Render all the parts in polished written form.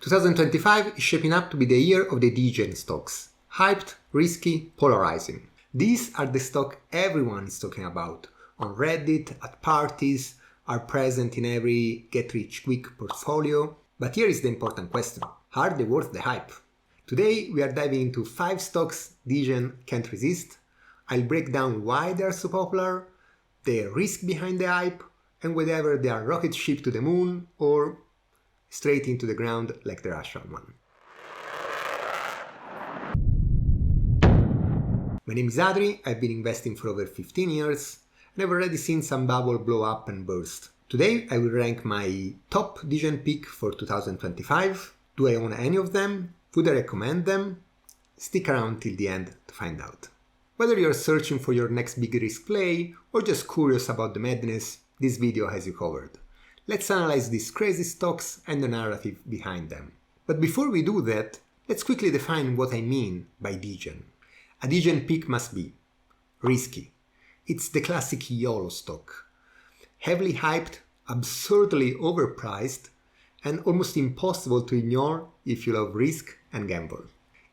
2025 is shaping up to be the year of the Degen stocks. Hyped, risky, polarizing. These are the stocks everyone is talking about. On Reddit, at parties, are present in every get-rich-quick portfolio. But here is the important question. Are they worth the hype? Today we are diving into 5 stocks Degen can't resist. I'll break down why they are so popular, the risk behind the hype, and whether they are rocket ship to the moon or straight into the ground like the Russian one. My name is Adri, I've been investing for over 15 years and I've already seen some bubble blow up and burst. Today I will rank my top Degen pick for 2025. Do I own any of them? Would I recommend them? Stick around till the end to find out. Whether you're searching for your next big risk play or just curious about the madness, this video has you covered. Let's analyze these crazy stocks and the narrative behind them. But before we do that, let's quickly define what I mean by Degen. A Degen pick must be risky. It's the classic YOLO stock. Heavily hyped, absurdly overpriced, and almost impossible to ignore if you love risk and gamble.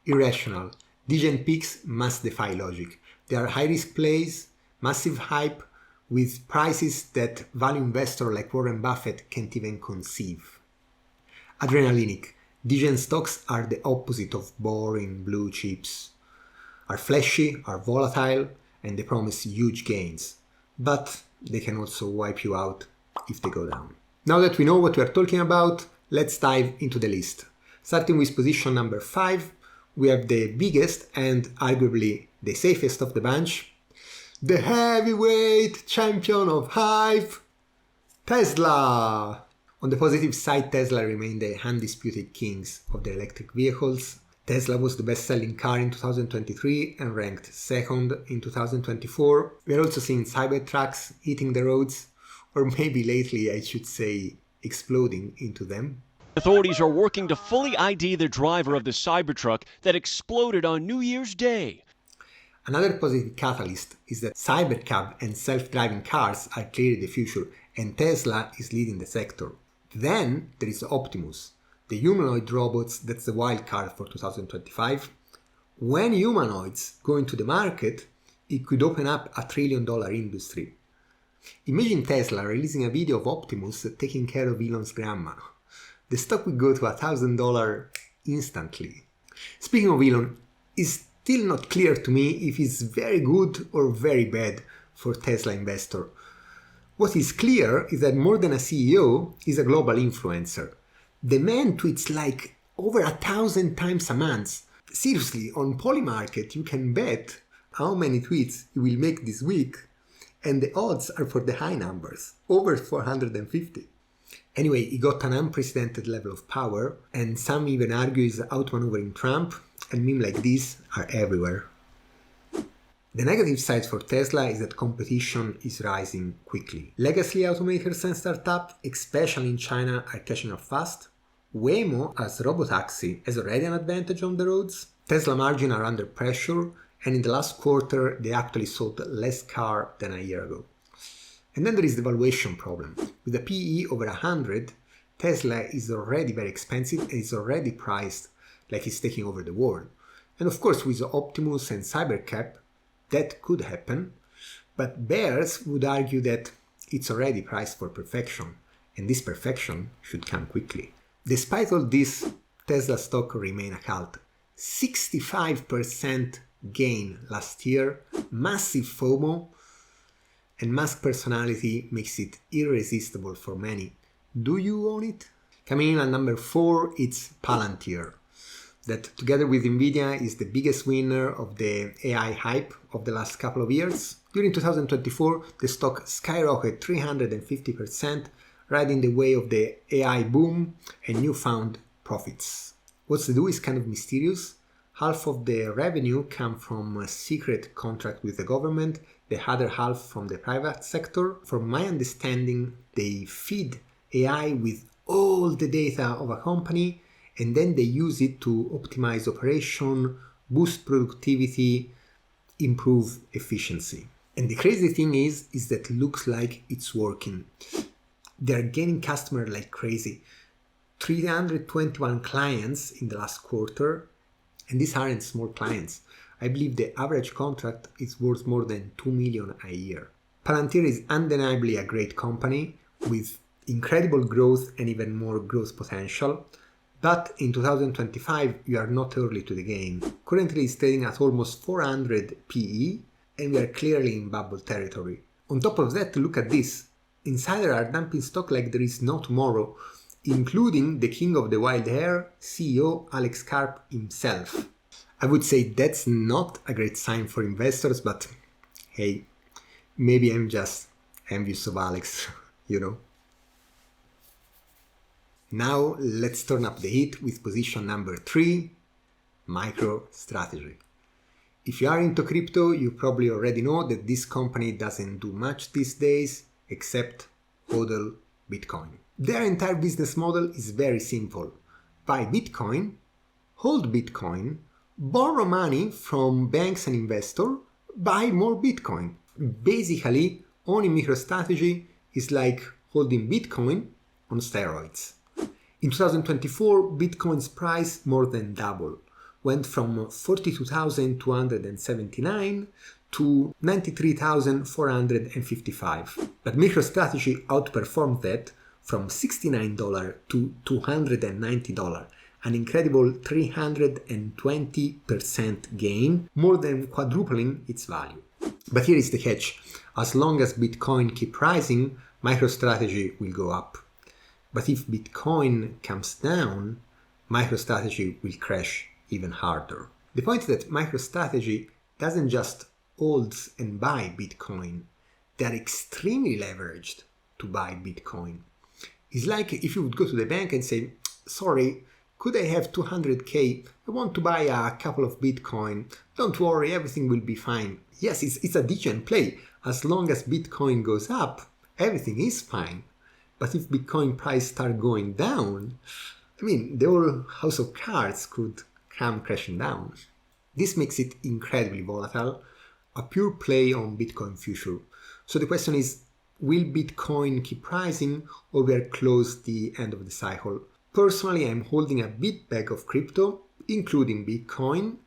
Irrational. Degen picks must defy logic. They are high-risk plays, massive hype, with prices that value investors like Warren Buffett can't even conceive. Adrenalinic. Degen stocks are the opposite of boring blue chips. Are flashy, are volatile, and they promise huge gains. But they can also wipe you out if they go down. Now that we know what we are talking about, let's dive into the list. Starting with position number 5, we have the biggest and arguably the safest of the bunch, the heavyweight champion of hype, Tesla! On the positive side, Tesla remained the undisputed kings of the electric vehicles. Tesla was the best-selling car in 2023 and ranked second in 2024. We are also seeing Cybertrucks hitting the roads, or maybe lately I should say exploding into them. Authorities are working to fully ID the driver of the Cybertruck that exploded on New Year's Day. Another positive catalyst is that cybercab and self-driving cars are clearly the future, and Tesla is leading the sector. Then there is Optimus, the humanoid robots that's the wild card for 2025. When humanoids go into the market, it could open up a $1 trillion industry. Imagine Tesla releasing a video of Optimus taking care of Elon's grandma. The stock would go to $1,000 instantly. Speaking of Elon, it's still not clear to me if he's very good or very bad for Tesla investor. What is clear is that more than a CEO, he's a global influencer. The man tweets like over 1,000 times a month. Seriously, on Polymarket you can bet how many tweets he will make this week, and the odds are for the high numbers, over 450. Anyway, he got an unprecedented level of power, and some even argue he's outmaneuvering Trump, and memes like this are everywhere. The negative side for Tesla is that competition is rising quickly. Legacy automakers and startups, especially in China, are catching up fast. Waymo, as robotaxi, has already an advantage on the roads. Tesla margins are under pressure, and in the last quarter they actually sold less cars than a year ago. And then there is the valuation problem. With a PE over 100, Tesla is already very expensive and is already priced like it's taking over the world. And of course with Optimus and Cybercab, that could happen, but bears would argue that it's already priced for perfection, and this perfection should come quickly. Despite all this, Tesla stock remained a cult. 65% gain last year, massive FOMO, and Musk personality makes it irresistible for many. Do you own it? Coming in at number 4, it's Palantir, that together with Nvidia is the biggest winner of the AI hype of the last couple of years. During 2024, the stock skyrocketed 350%, riding the way of the AI boom and newfound profits. What they do is kind of mysterious. Half of the revenue comes from a secret contract with the government, the other half from the private sector. From my understanding, they feed AI with all the data of a company and then they use it to optimize operation, boost productivity, improve efficiency. And the crazy thing is that it looks like it's working. They're gaining customers like crazy. 321 clients in the last quarter, and these aren't small clients. I believe the average contract is worth more than 2 million a year. Palantir is undeniably a great company with incredible growth and even more growth potential, but in 2025 we are not early to the game. Currently it's trading at almost 400 PE, and we are clearly in bubble territory. On top of that, look at this. Insiders are dumping stock like there is no tomorrow, including the king of the wild hair, CEO Alex Karp himself. I would say that's not a great sign for investors, but hey, maybe I'm just envious of Alex, you know. Now let's turn up the heat with position number 3, MicroStrategy. If you are into crypto, you probably already know that this company doesn't do much these days except hodl Bitcoin. Their entire business model is very simple. Buy Bitcoin, hold Bitcoin, borrow money from banks and investors, buy more Bitcoin. Basically, owning MicroStrategy is like holding Bitcoin on steroids. In 2024, Bitcoin's price more than doubled, went from 42,279 to 93,455. But MicroStrategy outperformed that from $69 to $290, an incredible 320% gain, more than quadrupling its value. But here is the catch. As long as Bitcoin keeps rising, MicroStrategy will go up. But if Bitcoin comes down, MicroStrategy will crash even harder. The point is that MicroStrategy doesn't just hold and buy Bitcoin. They are extremely leveraged to buy Bitcoin. It's like if you would go to the bank and say, sorry, could I have 200k? I want to buy a couple of Bitcoin. Don't worry, everything will be fine. Yes, it's a Degen play. As long as Bitcoin goes up, everything is fine. But if Bitcoin price start going down, the whole house of cards could come crashing down. This makes it incredibly volatile, a pure play on Bitcoin future. So the question is, will Bitcoin keep rising or we are close to the end of the cycle? Personally, I'm holding a big bag of crypto, including Bitcoin,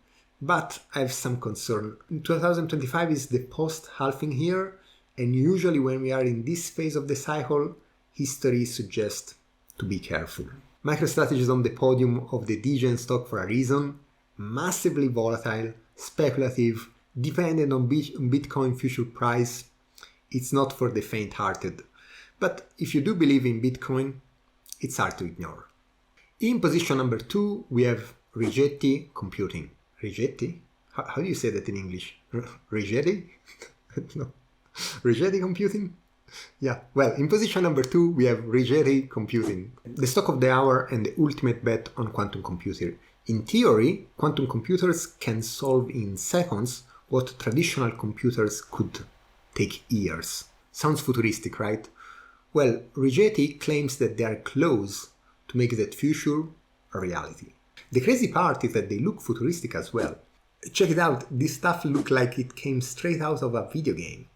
but I have some concern. 2025 is the post-halving year, and usually when we are in this phase of the cycle, history suggests to be careful. MicroStrategy is on the podium of the Degen stock for a reason. Massively volatile, speculative, dependent on Bitcoin future price. It's not for the faint-hearted. But if you do believe in Bitcoin, it's hard to ignore. In position number 2, we have Rigetti Computing. Rigetti? How do you say that in English? Rigetti? No. Rigetti Computing? Yeah, well, in position number 2, we have Rigetti Computing, the stock of the hour and the ultimate bet on quantum computing. In theory, quantum computers can solve in seconds what traditional computers could take years. Sounds futuristic, right? Well, Rigetti claims that they are close to make that future a reality. The crazy part is that they look futuristic as well. Check it out, this stuff looks like it came straight out of a video game.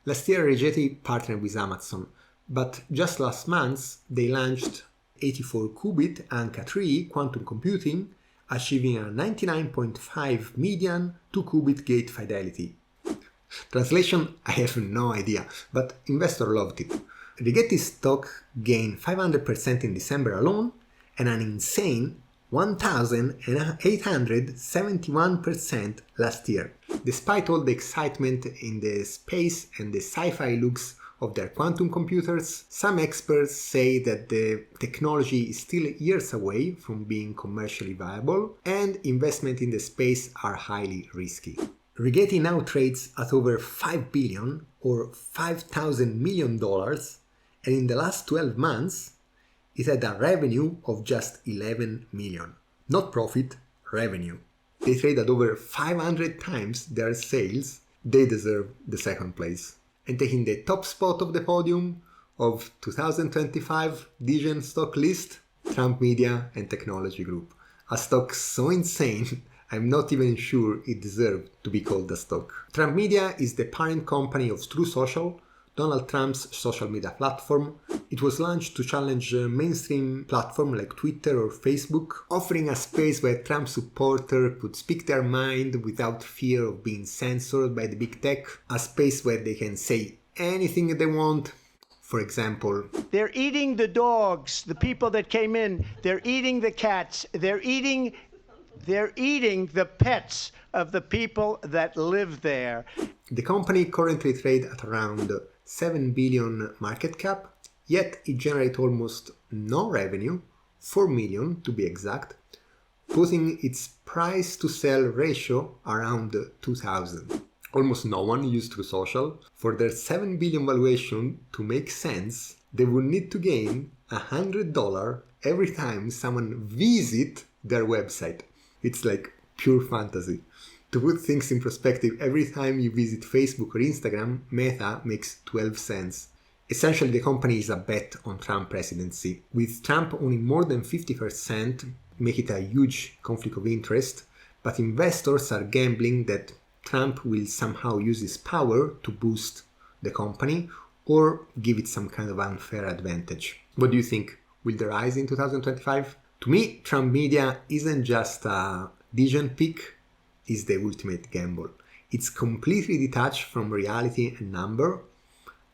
Last year, Rigetti partnered with Amazon, but just last month, they launched 84-qubit Anka-3 quantum computing, achieving a 99.5 median 2-qubit gate fidelity. Translation, I have no idea, but investors loved it. Rigetti's stock gained 500% in December alone, and an insane 1,871% last year. Despite all the excitement in the space and the sci-fi looks of their quantum computers, some experts say that the technology is still years away from being commercially viable, and investment in the space are highly risky. Rigetti now trades at over $5 billion or $5,000 million, and in the last 12 months, it had a revenue of just 11 million. Not profit, revenue. They trade at over 500 times their sales. They deserve the second place. And taking the top spot of the podium of 2025 Degen stock list, Trump Media and Technology Group. A stock so insane, I'm not even sure it deserved to be called a stock. Trump Media is the parent company of True Social. Donald Trump's social media platform. It was launched to challenge mainstream platforms like Twitter or Facebook, offering a space where Trump supporters could speak their mind without fear of being censored by the big tech, a space where they can say anything they want. For example, they're eating the dogs, the people that came in, they're eating the cats, they're eating the pets of the people that live there. The company currently trades at around 7 billion market cap, yet it generates almost no revenue, 4 million to be exact, putting its price to sell ratio around 2000. Almost no one used True Social. For their 7 billion valuation to make sense, they would need to gain $100 every time someone visits their website. It's like pure fantasy. To put things in perspective, every time you visit Facebook or Instagram, Meta makes 12 cents. Essentially, the company is a bet on Trump presidency. With Trump owning more than 50%, make it a huge conflict of interest, but investors are gambling that Trump will somehow use his power to boost the company or give it some kind of unfair advantage. What do you think? Will they rise in 2025? To me, Trump media isn't just a Degen pick, it's the ultimate gamble. It's completely detached from reality and number.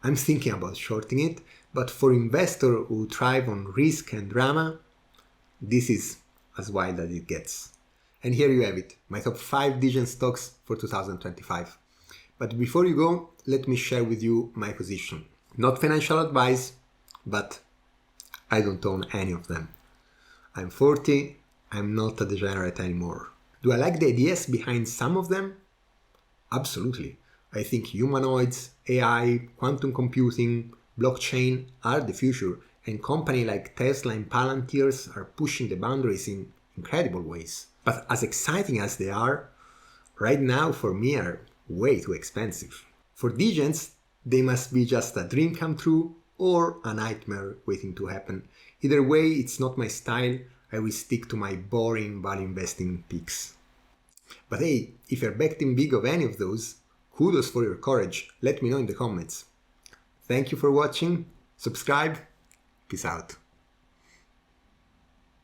I'm thinking about shorting it, but for investors who thrive on risk and drama, this is as wild as it gets. And here you have it, my top 5 Degen stocks for 2025. But before you go, let me share with you my position. Not financial advice, but I don't own any of them. I'm 40, I'm not a degenerate anymore. Do I like the ideas behind some of them? Absolutely. I think humanoids, AI, quantum computing, blockchain are the future, and companies like Tesla and Palantir are pushing the boundaries in incredible ways. But as exciting as they are, right now for me are way too expensive. For Degens, they must be just a dream come true or a nightmare waiting to happen. Either way, it's not my style. I will stick to my boring value investing picks. But hey, if you're betting big of any of those, kudos for your courage. Let me know in the comments. Thank you for watching. Subscribe. Peace out.